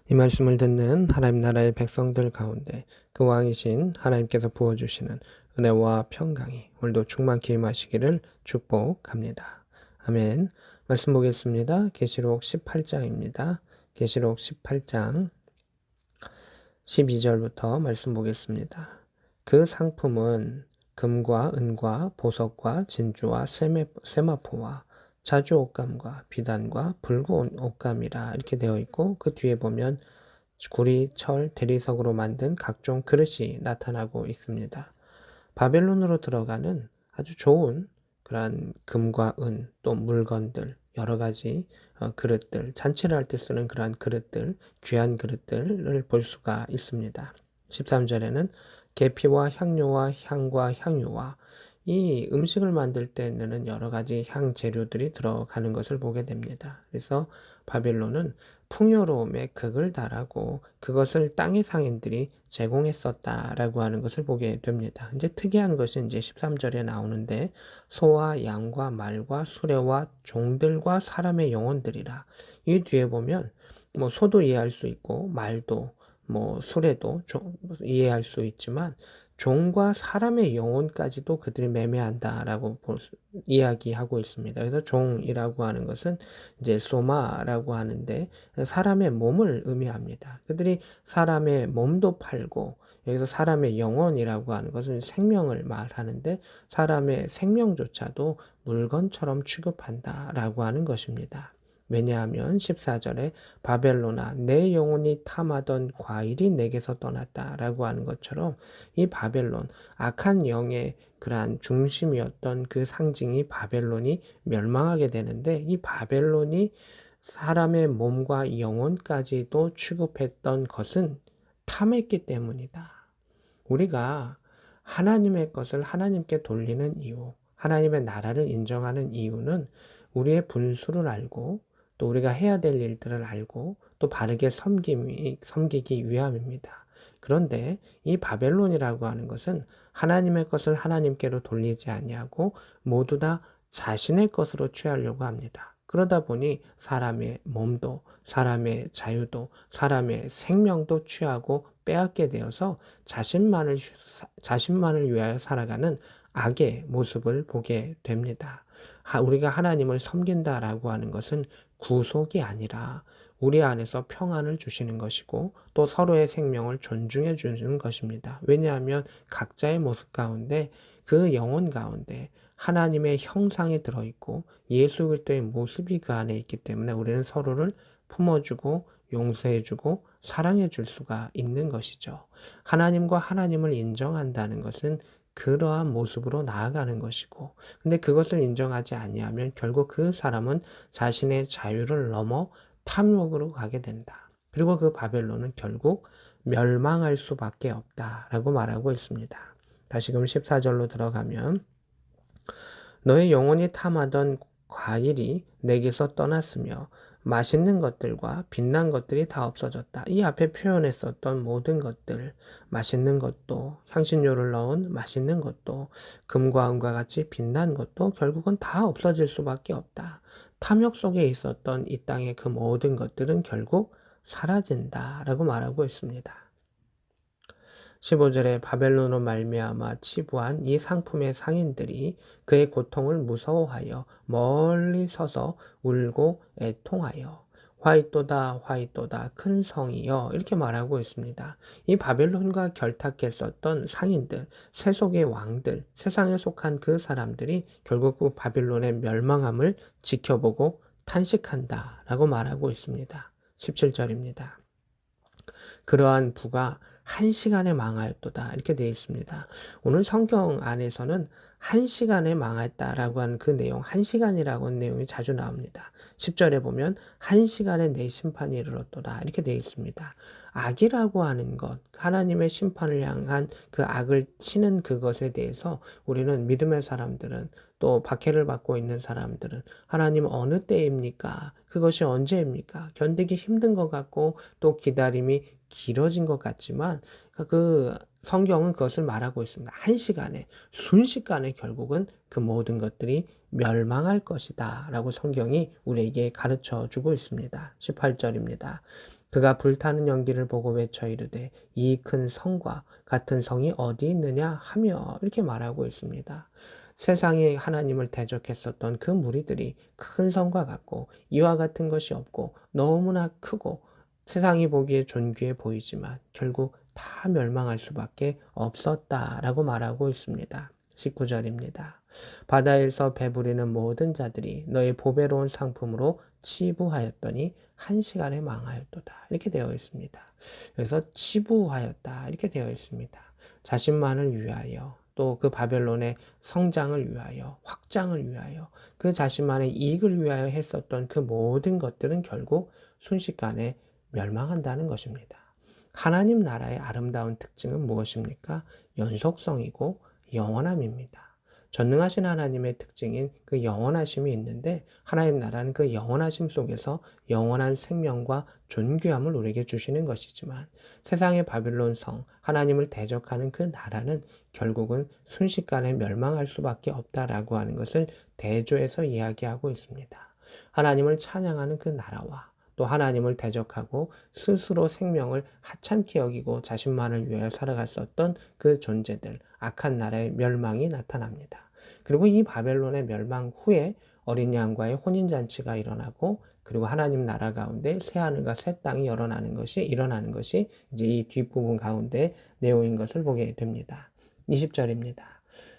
이 말씀을 듣는 하나님 나라의 백성들 가운데 그 왕이신 하나님께서 부어주시는 은혜와 평강이 오늘도 충만히 임하시기를 축복합니다. 아멘. 말씀 보겠습니다. 계시록 18장입니다. 계시록 18장 12절부터 말씀 보겠습니다. 그 상품은 금과 은과 보석과 진주와 세마포와 자주 옷감과 비단과 붉은 옷감이라 이렇게 되어 있고, 그 뒤에 보면 구리, 철, 대리석으로 만든 각종 그릇이 나타나고 있습니다. 바벨론으로 들어가는 아주 좋은 그러한 금과 은, 또 물건들, 여러 가지 그릇들, 잔치를 할 때 쓰는 그러한 그릇들, 귀한 그릇들을 볼 수가 있습니다. 13절에는 계피와 향료와 향과 향유와 이 음식을 만들 때는 여러 가지 향 재료들이 들어가는 것을 보게 됩니다. 그래서 바벨론은 풍요로움에 극을 달하고 그것을 땅의 상인들이 제공했었다라고 하는 것을 보게 됩니다. 이제 특이한 것이 이제 13절에 나오는데, 소와 양과 말과 수레와 종들과 사람의 영혼들이라. 이 뒤에 보면 뭐 소도 이해할 수 있고 말도 뭐 수레도 이해할 수 있지만 종과 사람의 영혼까지도 그들이 매매한다라고 이야기하고 있습니다. 그래서 종이라고 하는 것은 이제 소마라고 하는데 사람의 몸을 의미합니다. 그들이 사람의 몸도 팔고, 여기서 사람의 영혼이라고 하는 것은 생명을 말하는데 사람의 생명조차도 물건처럼 취급한다라고 하는 것입니다. 왜냐하면 14절에 바벨론아 내 영혼이 탐하던 과일이 내게서 떠났다라고 하는 것처럼 이 바벨론, 악한 영의 그러한 중심이었던 그 상징이 바벨론이 멸망하게 되는데, 이 바벨론이 사람의 몸과 영혼까지도 취급했던 것은 탐했기 때문이다. 우리가 하나님의 것을 하나님께 돌리는 이유, 하나님의 나라를 인정하는 이유는 우리의 분수를 알고 또 우리가 해야 될 일들을 알고 또 바르게 섬기기 위함입니다. 그런데 이 바벨론이라고 하는 것은 하나님의 것을 하나님께로 돌리지 아니하고 모두 다 자신의 것으로 취하려고 합니다. 그러다 보니 사람의 몸도, 사람의 자유도, 사람의 생명도 취하고 빼앗게 되어서 자신만을 위하여 살아가는 악의 모습을 보게 됩니다. 우리가 하나님을 섬긴다라고 하는 것은 구속이 아니라 우리 안에서 평안을 주시는 것이고 또 서로의 생명을 존중해 주는 것입니다. 왜냐하면 각자의 모습 가운데, 그 영혼 가운데 하나님의 형상이 들어있고 예수 그리스도의 모습이 그 안에 있기 때문에 우리는 서로를 품어주고 용서해주고 사랑해줄 수가 있는 것이죠. 하나님과 하나님을 인정한다는 것은 그러한 모습으로 나아가는 것이고, 근데 그것을 인정하지 아니하면 결국 그 사람은 자신의 자유를 넘어 탐욕으로 가게 된다. 그리고 그 바벨론은 결국 멸망할 수밖에 없다라고 말하고 있습니다. 다시금 14절로 들어가면, 너의 영혼이 탐하던 과일이 내게서 떠났으며 맛있는 것들과 빛난 것들이 다 없어졌다. 이 앞에 표현했었던 모든 것들, 맛있는 것도, 향신료를 넣은 맛있는 것도, 금과 은과 같이 빛난 것도 결국은 다 없어질 수밖에 없다. 탐욕 속에 있었던 이 땅의 그 모든 것들은 결국 사라진다라고 말하고 있습니다. 15절에 바벨론으로 말미암아 치부한 이 상품의 상인들이 그의 고통을 무서워하여 멀리 서서 울고 애통하여 화이또다 화이또다 큰 성이여 이렇게 말하고 있습니다. 이 바벨론과 결탁했었던 상인들, 세속의 왕들, 세상에 속한 그 사람들이 결국 그 바벨론의 멸망함을 지켜보고 탄식한다라고 말하고 있습니다. 17절입니다. 그러한 부가 한 시간에 망하였도다 이렇게 되어 있습니다. 오늘 성경 안에서는 한 시간에 망했다라고 하는 그 내용, 한 시간이라고 하는 내용이 자주 나옵니다. 10절에 보면 한 시간에 내 심판이 이르렀도다 이렇게 되어 있습니다. 악이라고 하는 것, 하나님의 심판을 향한 그 악을 치는 그것에 대해서 우리는 믿음의 사람들은, 또 박해를 받고 있는 사람들은 하나님 어느 때입니까? 그것이 언제입니까? 견디기 힘든 것 같고 또 기다림이 길어진 것 같지만 그 성경은 그것을 말하고 있습니다. 한 시간에, 순식간에 결국은 그 모든 것들이 멸망할 것이다 라고 성경이 우리에게 가르쳐 주고 있습니다. 18절입니다. 그가 불타는 연기를 보고 외쳐 이르되 이 큰 성과 같은 성이 어디 있느냐 하며 이렇게 말하고 있습니다. 세상에 하나님을 대적했었던 그 무리들이 큰 성과 같고 이와 같은 것이 없고 너무나 크고 세상이 보기에 존귀해 보이지만 결국 다 멸망할 수밖에 없었다라고 말하고 있습니다. 19절입니다. 바다에서 배부리는 모든 자들이 너의 보배로운 상품으로 치부하였더니 한 시간에 망하였도다. 이렇게 되어 있습니다. 그래서 치부하였다. 이렇게 되어 있습니다. 자신만을 위하여 또 그 바벨론의 성장을 위하여 확장을 위하여 그 자신만의 이익을 위하여 했었던 그 모든 것들은 결국 순식간에 멸망한다는 것입니다. 하나님 나라의 아름다운 특징은 무엇입니까? 연속성이고 영원함입니다. 전능하신 하나님의 특징인 그 영원하심이 있는데 하나님 나라는 그 영원하심 속에서 영원한 생명과 존귀함을 우리에게 주시는 것이지만 세상의 바빌론 성, 하나님을 대적하는 그 나라는 결국은 순식간에 멸망할 수밖에 없다라고 하는 것을 대조해서 이야기하고 있습니다. 하나님을 찬양하는 그 나라와 또 하나님을 대적하고 스스로 생명을 하찮게 여기고 자신만을 위하여 살아갔었던 그 존재들, 악한 나라의 멸망이 나타납니다. 그리고 이 바벨론의 멸망 후에 어린 양과의 혼인잔치가 일어나고 그리고 하나님 나라 가운데 새 하늘과 새 땅이 일어나는 것이 이제 이 뒷부분 가운데 내용인 것을 보게 됩니다. 20절입니다.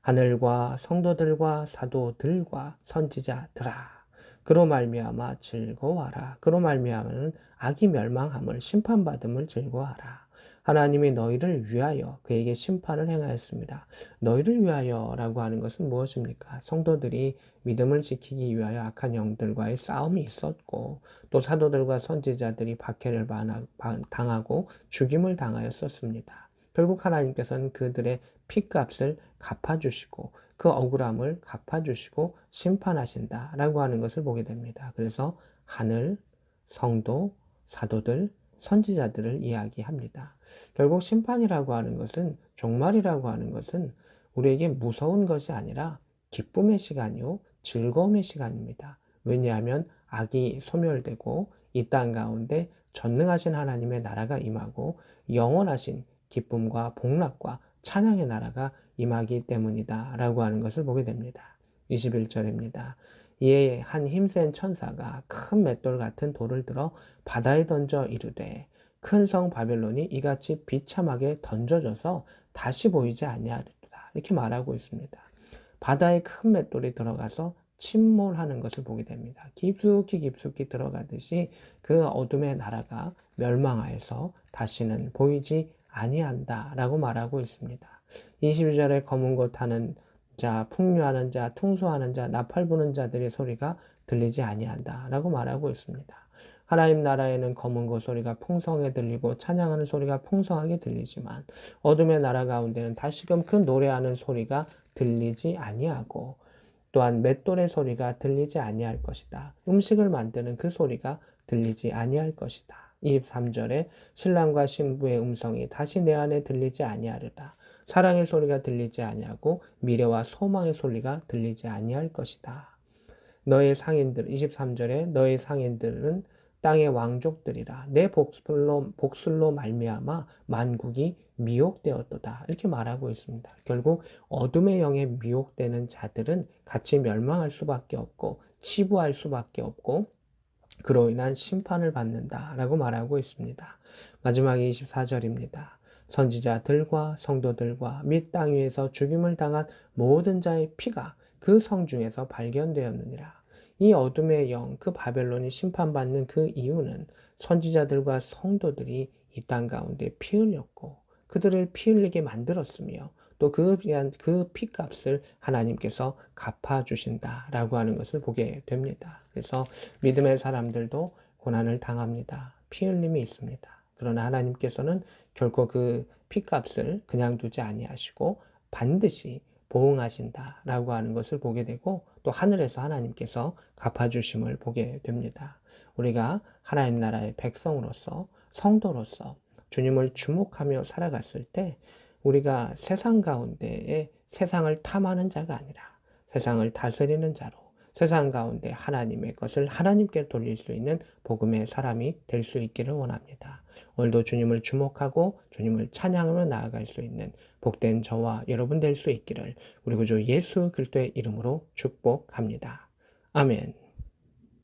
하늘과 성도들과 사도들과 선지자들아 그로 말미암아 즐거워하라. 그로 말미암아는 악이 멸망함을 심판받음을 즐거워하라. 하나님이 너희를 위하여 그에게 심판을 행하였습니다. 너희를 위하여라고 하는 것은 무엇입니까? 성도들이 믿음을 지키기 위하여 악한 영들과의 싸움이 있었고 또 사도들과 선지자들이 박해를 당하고 죽임을 당하였었습니다. 결국 하나님께서는 그들의 피값을 갚아주시고 그 억울함을 갚아주시고 심판하신다라고 하는 것을 보게 됩니다. 그래서 하늘, 성도, 사도들, 선지자들을 이야기합니다. 결국 심판이라고 하는 것은 종말이라고 하는 것은 우리에게 무서운 것이 아니라 기쁨의 시간이요 즐거움의 시간입니다. 왜냐하면 악이 소멸되고 이 땅 가운데 전능하신 하나님의 나라가 임하고 영원하신 기쁨과 복락과 찬양의 나라가 임하기 때문이다 라고 하는 것을 보게 됩니다. 21절입니다. 이에 한 힘센 천사가 큰 맷돌 같은 돌을 들어 바다에 던져 이르되 큰 성 바벨론이 이같이 비참하게 던져져서 다시 보이지 아니하리로다. 이렇게 말하고 있습니다. 바다에 큰 맷돌이 들어가서 침몰하는 것을 보게 됩니다. 깊숙이 들어가듯이 그 어둠의 나라가 멸망하여서 다시는 보이지 아니한다라고 말하고 있습니다. 22절에 검은 곳 하는 자, 풍류하는 자, 퉁소하는 자, 나팔 부는 자들의 소리가 들리지 아니한다라고 말하고 있습니다. 하나님 나라에는 검은 것 소리가 풍성하게 들리고 찬양하는 소리가 풍성하게 들리지만 어둠의 나라 가운데는 다시금 그 노래하는 소리가 들리지 아니하고 또한 맷돌의 소리가 들리지 아니할 것이다. 음식을 만드는 그 소리가 들리지 아니할 것이다. 23절에 신랑과 신부의 음성이 다시 내 안에 들리지 아니하리라. 사랑의 소리가 들리지 아니하고 미래와 소망의 소리가 들리지 아니할 것이다. 너의 상인들 23절에 너의 상인들은 땅의 왕족들이라 내 복술로 말미암아 만국이 미혹되었도다. 이렇게 말하고 있습니다. 결국 어둠의 영에 미혹되는 자들은 같이 멸망할 수밖에 없고 치부할 수밖에 없고 그로 인한 심판을 받는다라고 말하고 있습니다. 마지막에 24절입니다. 선지자들과 성도들과 및 땅 위에서 죽임을 당한 모든 자의 피가 그 성 중에서 발견되었느니라. 이 어둠의 영, 그 바벨론이 심판받는 그 이유는 선지자들과 성도들이 이 땅 가운데 피 흘렸고 그들을 피 흘리게 만들었으며 또 그 피값을 하나님께서 갚아주신다라고 하는 것을 보게 됩니다. 그래서 믿음의 사람들도 고난을 당합니다. 피 흘림이 있습니다. 그러나 하나님께서는 결코 그 피값을 그냥 두지 아니하시고 반드시 보응하신다라고 하는 것을 보게 되고 또 하늘에서 하나님께서 갚아주심을 보게 됩니다. 우리가 하나님 나라의 백성으로서 성도로서 주님을 주목하며 살아갔을 때 우리가 세상 가운데에 세상을 탐하는 자가 아니라 세상을 다스리는 자로 세상 가운데 하나님의 것을 하나님께 돌릴 수 있는 복음의 사람이 될 수 있기를 원합니다. 오늘도 주님을 주목하고 주님을 찬양하며 나아갈 수 있는 복된 저와 여러분 될 수 있기를 우리 구주 예수 그리스도의 이름으로 축복합니다. 아멘.